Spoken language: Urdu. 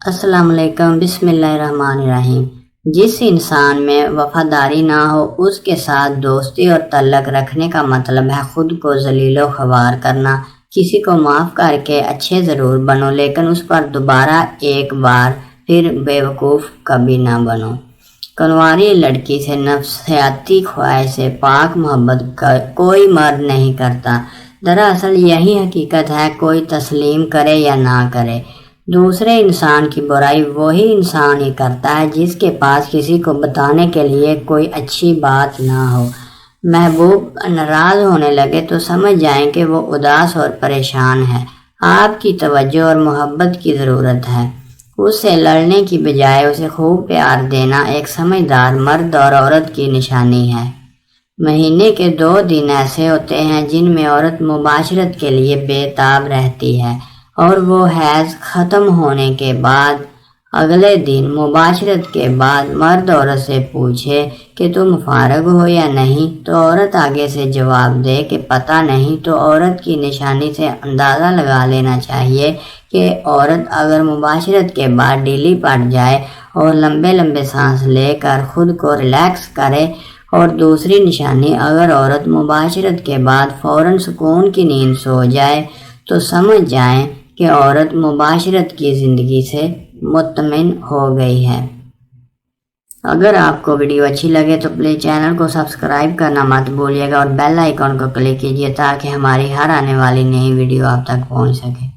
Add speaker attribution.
Speaker 1: السلام علیکم، بسم اللہ الرحمن الرحیم۔ جس انسان میں وفاداری نہ ہو اس کے ساتھ دوستی اور تعلق رکھنے کا مطلب ہے خود کو ذلیل و خوار کرنا۔ کسی کو معاف کر کے اچھے ضرور بنو لیکن اس پر دوبارہ ایک بار پھر بیوقوف کبھی نہ بنو۔ کنواری لڑکی سے نفسیاتی خواہش سے پاک محبت کوئی مرد نہیں کرتا۔ دراصل یہی حقیقت ہے، کوئی تسلیم کرے یا نہ کرے، دوسرے انسان کی برائی وہی انسان ہی کرتا ہے جس کے پاس کسی کو بتانے کے لیے کوئی اچھی بات نہ ہو۔ محبوب ناراض ہونے لگے تو سمجھ جائیں کہ وہ اداس اور پریشان ہے، آپ کی توجہ اور محبت کی ضرورت ہے۔ اس سے لڑنے کی بجائے اسے خوب پیار دینا ایک سمجھدار مرد اور عورت کی نشانی ہے۔ مہینے کے 2 دن ایسے ہوتے ہیں جن میں عورت مباشرت کے لیے بے تاب رہتی ہے، اور وہ حیض ختم ہونے کے بعد اگلے دن مباشرت کے بعد مرد عورت سے پوچھے کہ تم فارغ ہو یا نہیں تو عورت آگے سے جواب دے کہ پتہ نہیں، تو عورت کی نشانی سے اندازہ لگا لینا چاہیے کہ عورت اگر مباشرت کے بعد ڈھیلی پڑ جائے اور لمبے لمبے سانس لے کر خود کو ریلیکس کرے، اور دوسری نشانی اگر عورت مباشرت کے بعد فوراً سکون کی نیند سو جائے تو سمجھ جائیں کہ عورت مباشرت کی زندگی سے مطمئن ہو گئی ہے۔ اگر آپ کو ویڈیو اچھی لگے تو پلیز چینل کو سبسکرائب کرنا مت بھولیے گا اور بیل آئیکن کو کلک کیجیے تاکہ ہماری ہر آنے والی نئی ویڈیو آپ تک پہنچ سکے۔